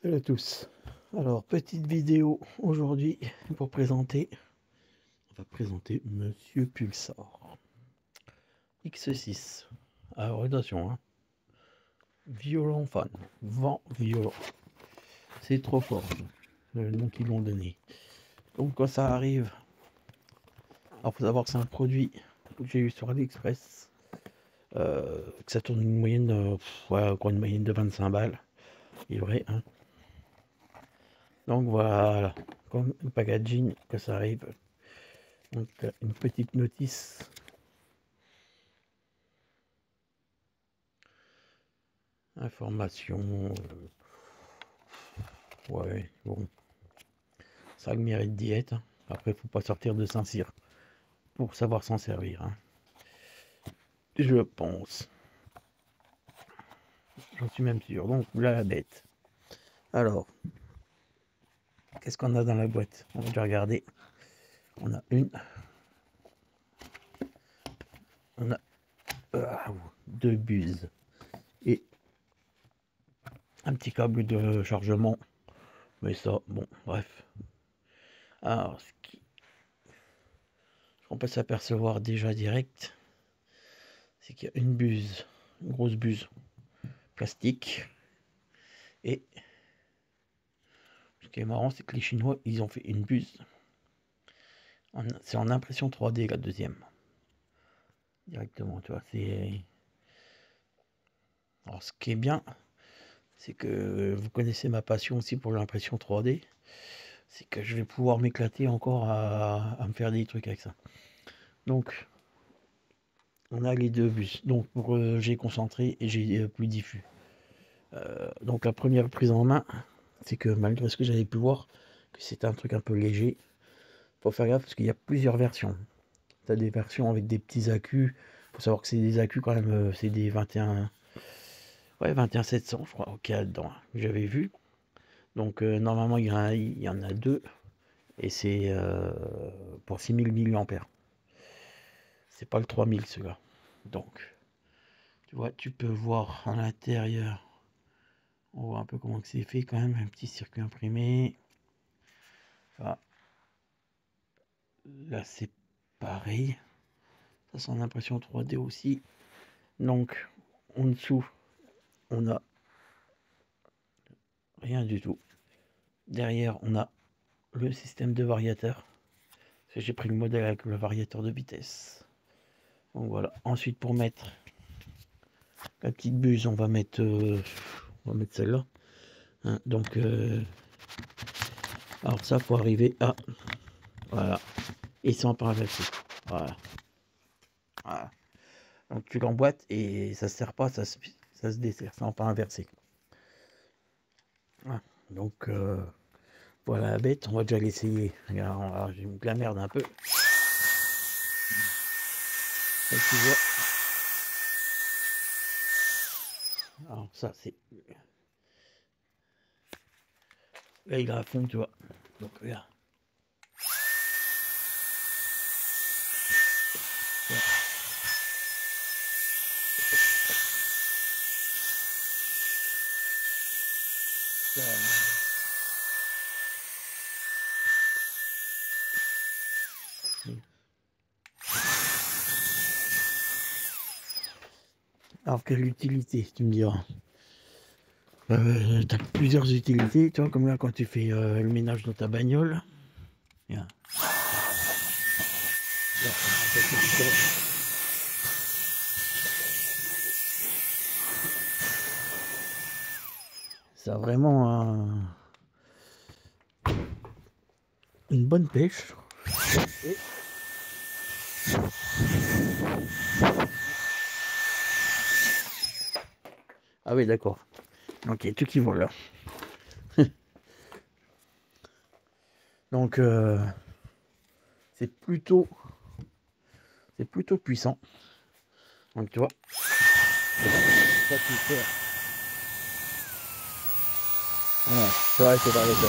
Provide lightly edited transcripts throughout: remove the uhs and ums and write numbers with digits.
Salut à tous. Alors, petite vidéo aujourd'hui pour présenter. On va présenter Monsieur Pulsar X6. Alors, attention, hein. Violent fan, vent violent. C'est trop fort, le nom qu'ils l'ont donné. Donc, quand ça arrive, alors faut savoir que c'est un produit que j'ai eu sur AliExpress. Que ça tourne une moyenne de, une moyenne de 25 balles. Livré, hein. Donc voilà, comme le packaging que ça arrive. Donc une petite notice. Information. Ouais, bon. Ça a le mérite d'y être. Après, faut pas sortir de Saint-Cyr pour savoir s'en servir, hein. Je pense. J'en suis même sûr. Donc la bête. Alors, qu'est-ce qu'on a dans la boîte? On va déjà regarder. On a deux buses et un petit câble de chargement. Mais ça, bon, bref. Alors, ce qu'on peut s'apercevoir déjà direct, c'est qu'il y a une buse, une grosse buse plastique. Et ce qui est marrant, c'est que les Chinois, ils ont fait une buse. C'est en impression 3D la deuxième. Directement, tu vois. Alors, ce qui est bien, c'est que vous connaissez ma passion aussi pour l'impression 3D. C'est que je vais pouvoir m'éclater encore à me faire des trucs avec ça. Donc, on a les deux bus. Donc, pour j'ai concentré et j'ai plus diffus. Donc, la première prise en main, c'est que malgré ce que j'avais pu voir, que c'est un truc un peu léger. Faut faire gaffe parce qu'il y a plusieurs versions. Tu as des versions avec des petits accus. Faut savoir que c'est des accus quand même, c'est des 21. Ouais, 21700, je crois, ok, dedans, j'avais vu. Donc, normalement, il y en a deux. Et c'est pour 6000 mAh. C'est pas le 3000 celui-là. Donc, tu vois, tu peux voir à l'intérieur. On voit un peu comment c'est fait quand même. Un petit circuit imprimé. Voilà. Là, c'est pareil. Ça, c'est en impression 3D aussi. Donc, en dessous, on a rien du tout. Derrière, on a le système de variateur. J'ai pris le modèle avec le variateur de vitesse. Donc voilà. Ensuite, pour mettre la petite buse, on va mettre celle-là. Hein, donc, alors ça, faut arriver à voilà. Et sans pas inverser. Voilà. Voilà. Donc tu l'emboîtes et ça se sert pas, ça se dessert sans pas inverser. Voilà. Donc voilà la bête, on va déjà l'essayer. Regarde, je me la merde un peu. Là, tu vois. Alors ça c'est. Là il est à fond, tu vois. Donc regarde. Ouais. Alors quelle utilité, tu me diras. T'as plusieurs utilités, tu vois, comme là quand tu fais le ménage dans ta bagnole. Bien. Ça a vraiment une bonne pêche. Et ah oui, d'accord. Ok, tout qui vole là. Donc c'est plutôt puissant. Donc tu vois, ça tu fais. Voilà, ça va, c'est pas ça.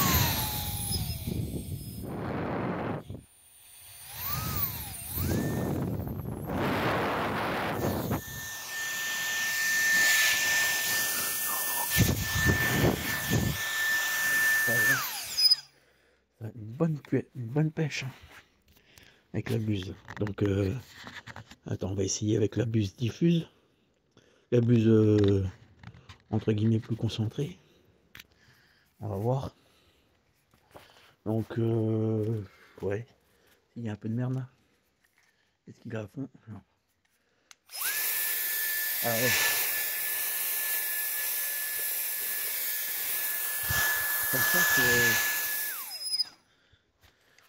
une bonne pêche hein, avec la buse. Donc, attends, on va essayer avec la buse diffuse. La buse, entre guillemets, plus concentrée. On va voir. Donc, ouais. Il y a un peu de merde là. Est-ce qu'il est à fond? Non. Ah ouais. Comme ça, c'est...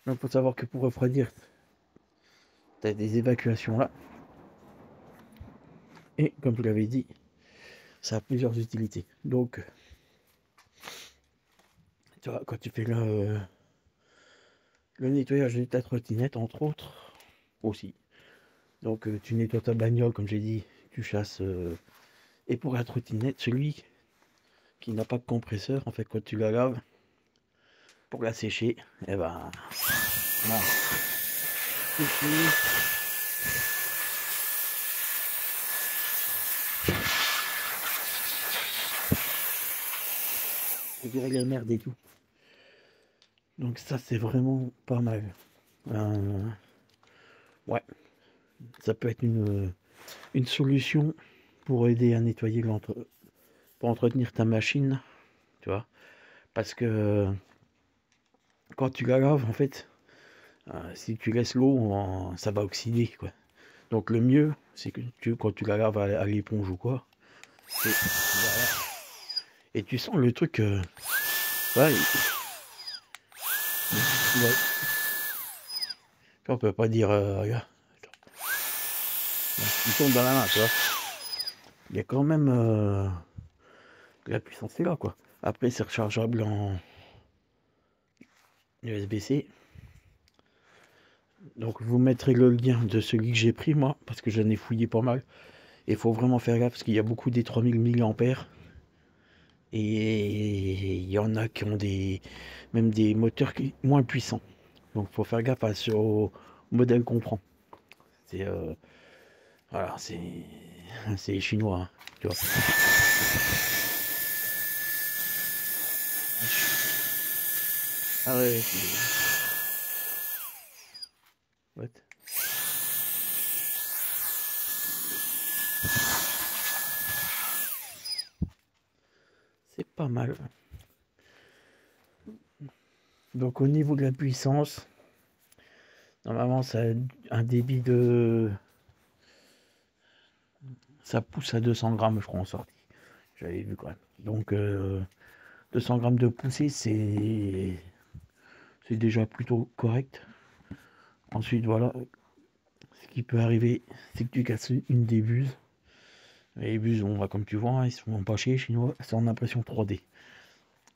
Donc, faut savoir que pour refroidir, tu as des évacuations là. Et comme je l'avais dit, ça a plusieurs utilités. Donc, tu vois, quand tu fais le nettoyage de ta trottinette, entre autres, aussi. Donc, tu nettoies ta bagnole, comme j'ai dit, tu chasses. Et pour la trottinette, celui qui n'a pas de compresseur, en fait, quand tu la laves, pour la sécher, eh ben, voilà. Tu verrais la merde et tout. Donc ça, c'est vraiment pas mal. Ouais, ça peut être une solution pour aider à nettoyer pour entretenir ta machine, tu vois. Parce que quand tu la laves, en fait, si tu laisses l'eau, ça va oxyder, quoi. Donc le mieux, c'est que quand tu la laves à l'éponge ou quoi, voilà. Et tu sens le truc, ouais, on peut pas dire, regarde, il tombe dans la main, tu vois. Il y a quand même la puissance est là, quoi. Après, c'est rechargeable en USB-C. Donc, vous mettrez le lien de celui que j'ai pris, moi, parce que j'en ai fouillé pas mal. Et il faut vraiment faire gaffe, parce qu'il y a beaucoup des 3000 mAh. Et il y en a qui ont même des moteurs moins puissants. Donc, il faut faire gaffe au modèle qu'on prend. C'est voilà, c'est chinois, hein, tu vois. Ah ouais, what? C'est pas mal. Donc au niveau de la puissance, normalement ça a un débit de... Ça pousse à 200 grammes je crois en sortie. J'avais vu quand même. Donc 200 grammes de poussée c'est déjà plutôt correct. Ensuite voilà, ce qui peut arriver c'est que tu casses une des buses. Et les buses, comme tu vois, hein, ils sont pas chez les chinois, c'est en impression 3D.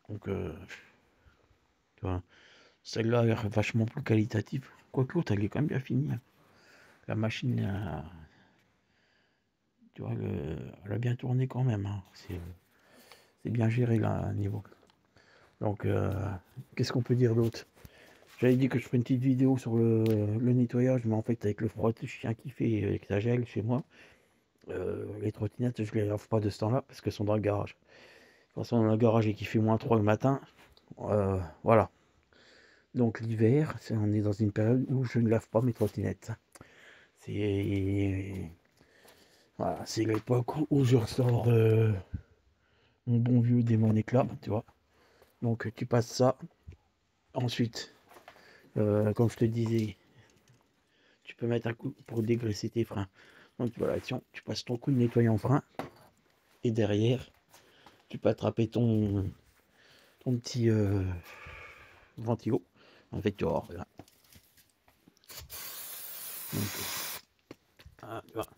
Donc tu vois, celle-là a l'air vachement plus qualitative. Quoique l'autre elle est quand même bien finie. Hein. La machine, tu vois, elle a bien tourné quand même. Hein. C'est bien géré là, à niveau. Donc, qu'est-ce qu'on peut dire d'autre? J'avais dit que je ferais une petite vidéo sur le nettoyage, mais en fait, avec le froid de chien qui fait, avec ça gèle chez moi, les trottinettes, je les lave pas de ce temps-là parce qu'elles sont dans le garage. De toute façon, dans le garage et qu'il fait -3 le matin, voilà. Donc, l'hiver, on est dans une période où je ne lave pas mes trottinettes. C'est voilà, c'est l'époque où je ressors mon bon vieux démon éclat, tu vois. Donc tu passes ça. Ensuite, comme je te disais, tu peux mettre un coup pour dégraisser tes freins. Donc voilà, tu passes ton coup de nettoyant frein. Et derrière, tu peux attraper ton petit ventilo. En fait, tu vois, là. Donc, voilà.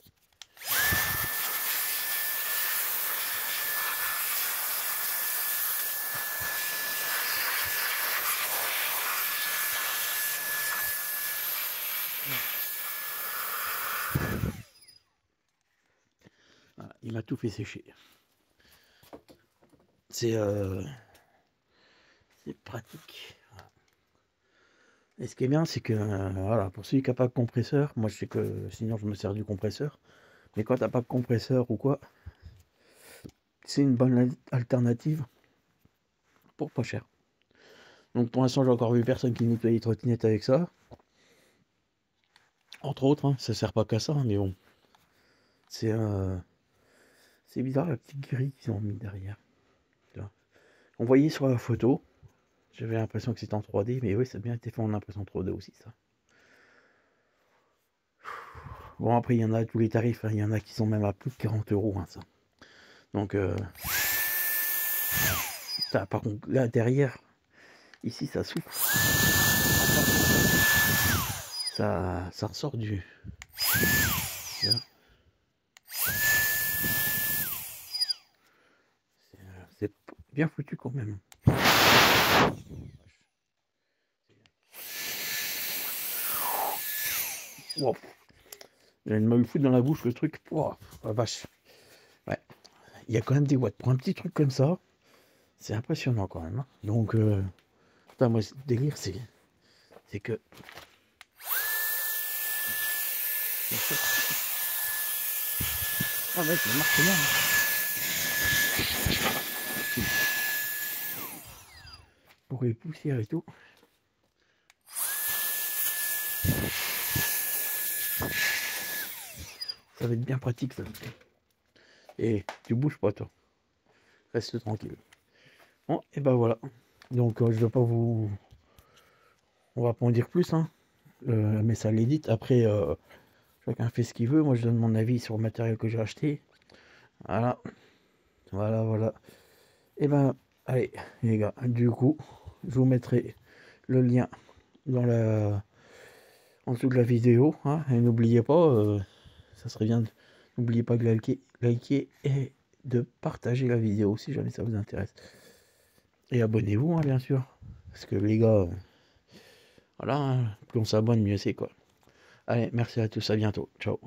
Voilà, il m'a tout fait sécher. C'est pratique. Et ce qui est bien, c'est que voilà, pour celui qui n'a pas de compresseur, moi je sais que sinon je me sers du compresseur. Mais quand t'as pas de compresseur ou quoi, c'est une bonne alternative pour pas cher. Donc pour l'instant, j'ai encore vu personne qui nettoie les trottinettes avec ça. Entre autres, hein, ça sert pas qu'à ça, mais bon. C'est bizarre la petite grille qu'ils ont mis derrière. On voyait sur la photo, j'avais l'impression que c'était en 3D, mais oui, ça a bien été fait en impression 3D aussi, ça. Bon, après, il y en a tous les tarifs, hein. Il y en a qui sont même à plus de 40 euros, hein, ça. Donc, par contre, là, derrière, ici, ça souffle. Ça ressort du... Là. C'est bien foutu quand même. Wow. Il me le foutre dans la bouche le truc. Wow, la vache. Ouais. Il y a quand même des watts. Pour un petit truc comme ça, c'est impressionnant quand même. Hein. Donc, putain, moi, ce délire, c'est que... Ah ouais, ça marche bien. Hein. Pour les poussières et tout. Ça va être bien pratique ça. Et tu bouges pas toi. Reste tranquille. Bon, et ben voilà. Donc je vais pas vous... On va pas en dire plus, hein. Mais ça l'édite. Après, chacun fait ce qu'il veut. Moi je donne mon avis sur le matériel que j'ai acheté. Voilà. Voilà. Et ben, allez, les gars, du coup, je vous mettrai le lien dans en dessous de la vidéo. Hein, et n'oubliez pas, ça serait bien, n'oubliez pas de liker et de partager la vidéo si jamais ça vous intéresse. Et abonnez-vous, hein, bien sûr. Parce que les gars, voilà, hein, plus on s'abonne, mieux c'est quoi. Allez, merci à tous, à bientôt. Ciao.